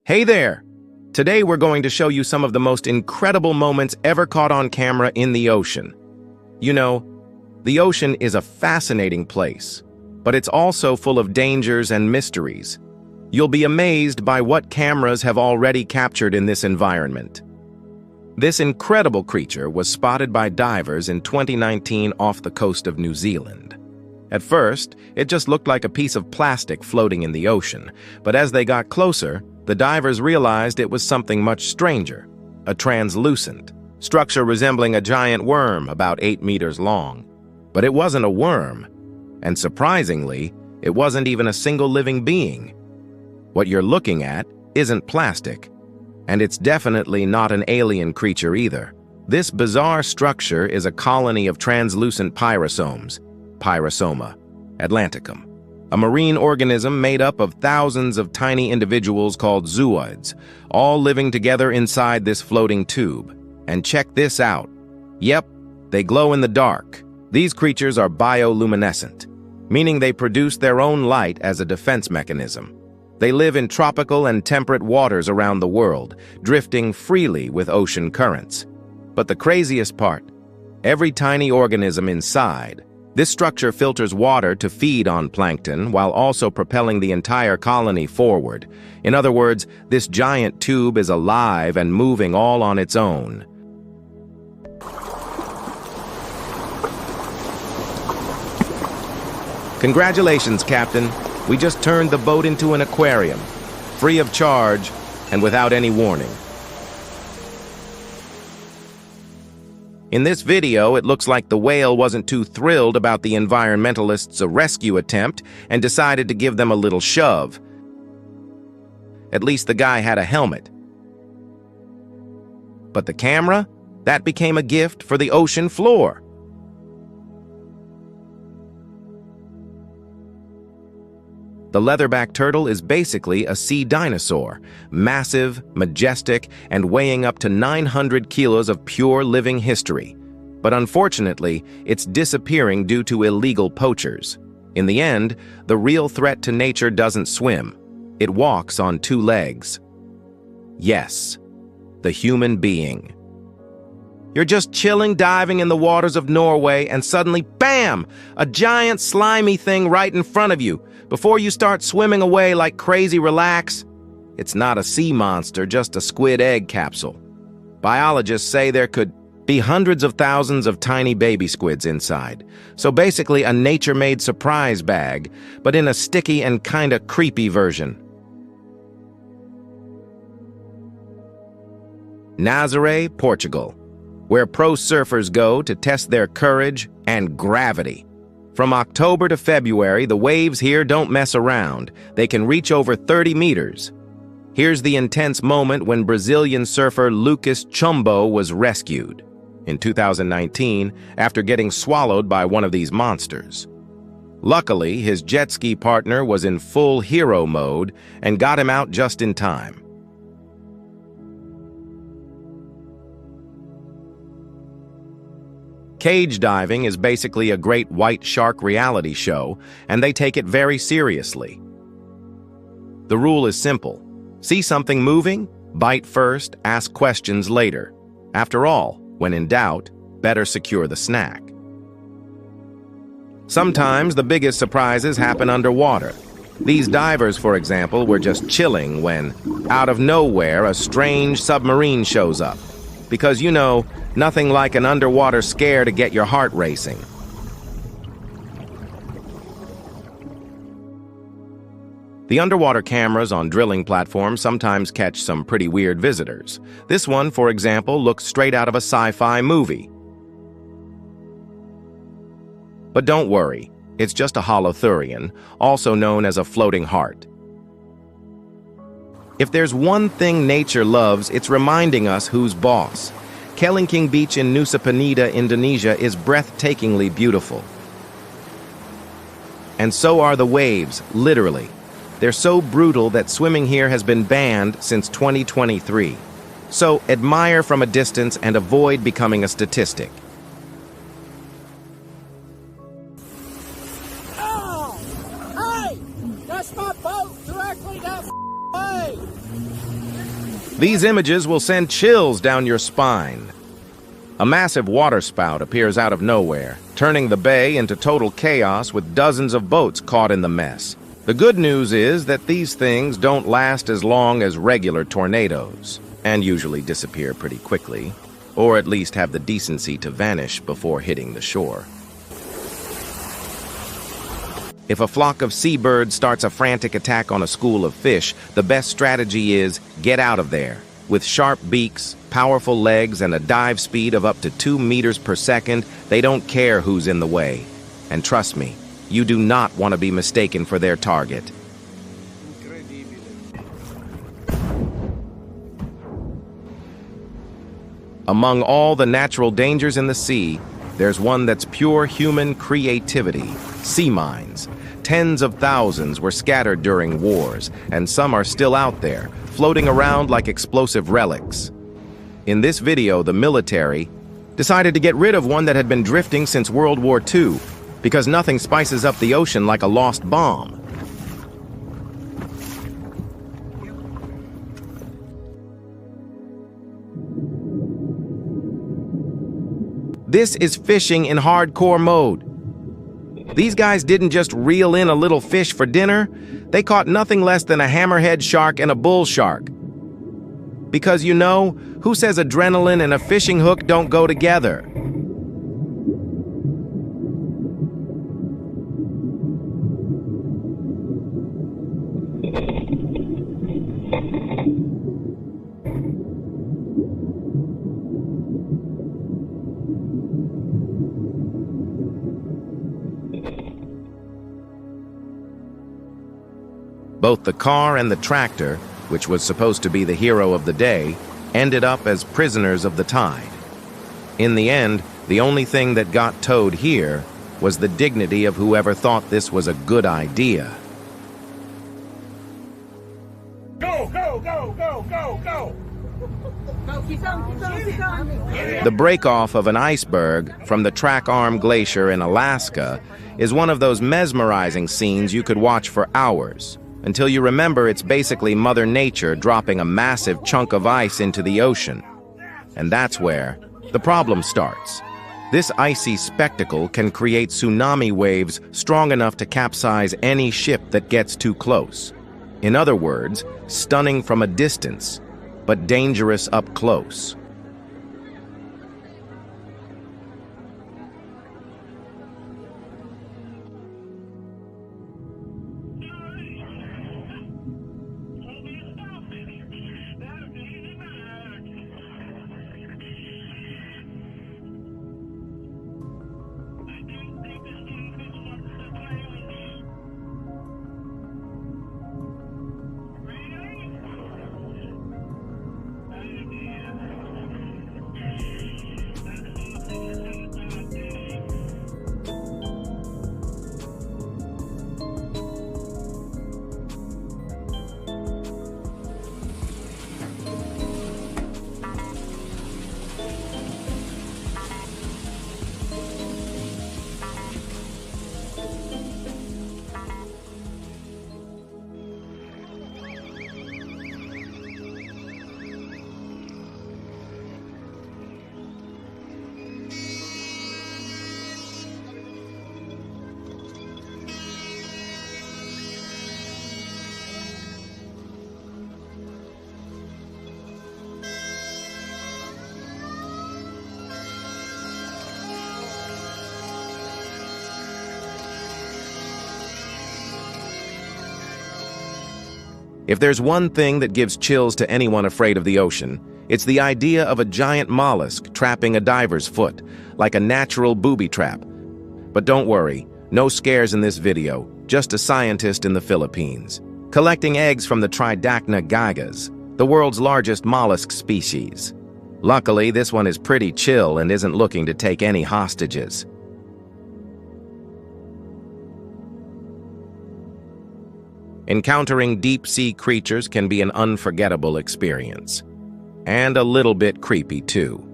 Hey there! Today we're going to show you some of the most incredible moments ever caught on camera in the ocean. You know, the ocean is a fascinating place, but it's also full of dangers and mysteries. You'll be amazed by what cameras have already captured in this environment. This incredible creature was spotted by divers in 2019 off the coast of New Zealand. At first, it just looked like a piece of plastic floating in the ocean, but as they got closer, the divers realized it was something much stranger, a translucent structure resembling a giant worm about 8 meters long. But it wasn't a worm, and surprisingly, it wasn't even a single living being. What you're looking at isn't plastic, and it's definitely not an alien creature either. This bizarre structure is a colony of translucent pyrosomes, Pyrosoma atlanticum, a marine organism made up of thousands of tiny individuals called zooids, all living together inside this floating tube. And check this out. Yep, they glow in the dark. These creatures are bioluminescent, meaning they produce their own light as a defense mechanism. They live in tropical and temperate waters around the world, drifting freely with ocean currents. But the craziest part, every tiny organism inside, this structure filters water to feed on plankton while also propelling the entire colony forward. In other words, this giant tube is alive and moving all on its own. Congratulations, Captain. We just turned the boat into an aquarium, free of charge and without any warning. In this video, it looks like the whale wasn't too thrilled about the environmentalists' rescue attempt and decided to give them a little shove. At least the guy had a helmet. But the camera? That became a gift for the ocean floor. The leatherback turtle is basically a sea dinosaur, massive, majestic, and weighing up to 900 kilos of pure living history. But unfortunately, it's disappearing due to illegal poachers. In the end, the real threat to nature doesn't swim. It walks on 2 legs. Yes, the human being. You're just chilling, diving in the waters of Norway, and suddenly, bam! A giant slimy thing right in front of you. Before you start swimming away like crazy, relax. It's not a sea monster, just a squid egg capsule. Biologists say there could be hundreds of thousands of tiny baby squids inside. So basically a nature-made surprise bag, but in a sticky and kinda creepy version. Nazaré, Portugal, where pro surfers go to test their courage and gravity. From October to February, the waves here don't mess around. They can reach over 30 meters. Here's the intense moment when Brazilian surfer Lucas Chumbo was rescued in 2019 after getting swallowed by one of these monsters. Luckily, his jet ski partner was in full hero mode and got him out just in time. Cage diving is basically a great white shark reality show, and they take it very seriously. The rule is simple. See something moving? Bite first, ask questions later. After all, when in doubt, better secure the snack. Sometimes the biggest surprises happen underwater. These divers, for example, were just chilling when, out of nowhere, a strange submarine shows up. Because, you know, nothing like an underwater scare to get your heart racing. The underwater cameras on drilling platforms sometimes catch some pretty weird visitors. This one, for example, looks straight out of a sci-fi movie. But don't worry, it's just a holothurian, also known as a floating heart. If there's one thing nature loves, it's reminding us who's boss. Kelingking Beach in Nusa Penida, Indonesia is breathtakingly beautiful. And so are the waves, literally. They're so brutal that swimming here has been banned since 2023. So admire from a distance and avoid becoming a statistic. Oh! Hey! That's my boat directly down the way! These images will send chills down your spine. A massive waterspout appears out of nowhere, turning the bay into total chaos with dozens of boats caught in the mess. The good news is that these things don't last as long as regular tornadoes, and usually disappear pretty quickly, or at least have the decency to vanish before hitting the shore. If a flock of seabirds starts a frantic attack on a school of fish, the best strategy is get out of there. With sharp beaks, powerful legs, and a dive speed of up to 2 meters per second, they don't care who's in the way. And trust me, you do not want to be mistaken for their target. Among all the natural dangers in the sea, there's one that's pure human creativity: sea mines. Tens of thousands were scattered during wars, and some are still out there, floating around like explosive relics. In this video, the military decided to get rid of one that had been drifting since World War II, because nothing spices up the ocean like a lost bomb. This is fishing in hardcore mode. These guys didn't just reel in a little fish for dinner, they caught nothing less than a hammerhead shark and a bull shark. Because you know, who says adrenaline and a fishing hook don't go together? Both the car and the tractor, which was supposed to be the hero of the day, ended up as prisoners of the tide. In the end, the only thing that got towed here was the dignity of whoever thought this was a good idea. Go, go, go, go, go, go! Keep going, keep going, keep going. The break-off of an iceberg from the Track Arm Glacier in Alaska is one of those mesmerizing scenes you could watch for hours, until you remember it's basically Mother Nature dropping a massive chunk of ice into the ocean. And that's where the problem starts. This icy spectacle can create tsunami waves strong enough to capsize any ship that gets too close. In other words, stunning from a distance, but dangerous up close. If there's one thing that gives chills to anyone afraid of the ocean, it's the idea of a giant mollusk trapping a diver's foot, like a natural booby trap. But don't worry, no scares in this video, just a scientist in the Philippines, collecting eggs from the Tridacna gigas, the world's largest mollusk species. Luckily, this one is pretty chill and isn't looking to take any hostages. Encountering deep-sea creatures can be an unforgettable experience. And a little bit creepy, too.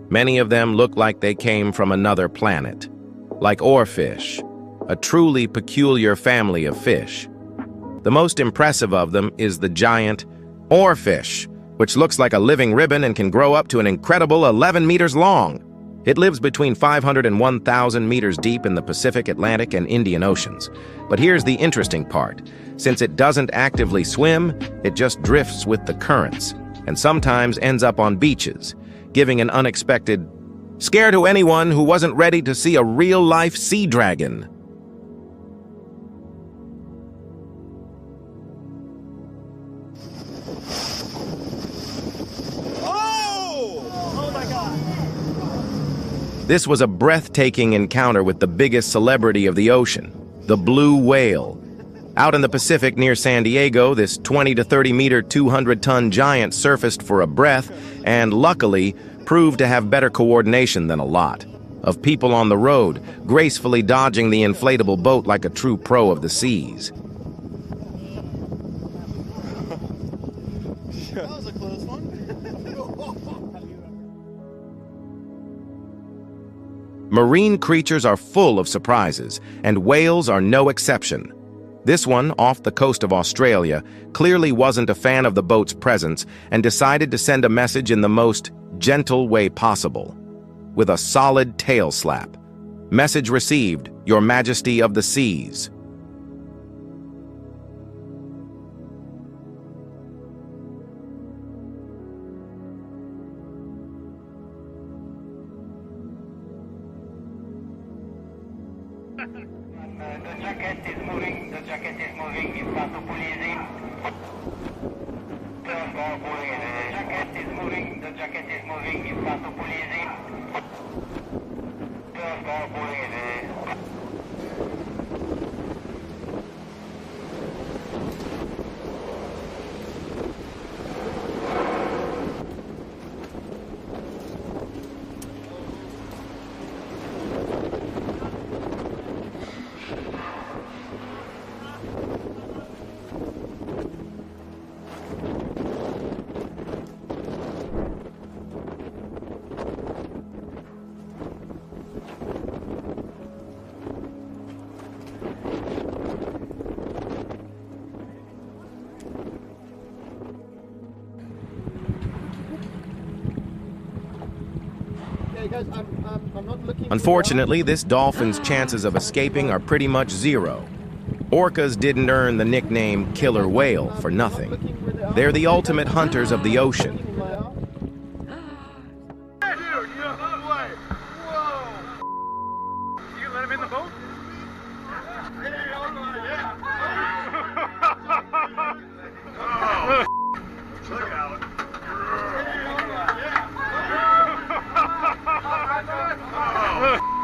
Many of them look like they came from another planet. Like oarfish, a truly peculiar family of fish. The most impressive of them is the giant oarfish, which looks like a living ribbon and can grow up to an incredible 11 meters long. It lives between 500 and 1,000 meters deep in the Pacific, Atlantic, and Indian Oceans. But here's the interesting part. Since it doesn't actively swim, it just drifts with the currents, and sometimes ends up on beaches, giving an unexpected scare to anyone who wasn't ready to see a real-life sea dragon. This was a breathtaking encounter with the biggest celebrity of the ocean, the blue whale. Out in the Pacific near San Diego, this 20 to 30 meter, 200-ton giant surfaced for a breath and, luckily, proved to have better coordination than a lot of people on the road, gracefully dodging the inflatable boat like a true pro of the seas. That was a close one. Marine creatures are full of surprises, and whales are no exception. This one, off the coast of Australia, clearly wasn't a fan of the boat's presence and decided to send a message in the most gentle way possible, with a solid tail slap. Message received, Your Majesty of the Seas. The jacket is moving, the jacket is moving, il passo polisi. The jacket is moving, the jacket is moving, il passo polisi. Guys, I'm not looking. Unfortunately, this dolphin's chances of escaping are pretty much zero. Orcas didn't earn the nickname killer whale for nothing. They're the ultimate hunters of the ocean. Dude, no way. Whoa. You let him in the boat? Yeah. Look out. Oh.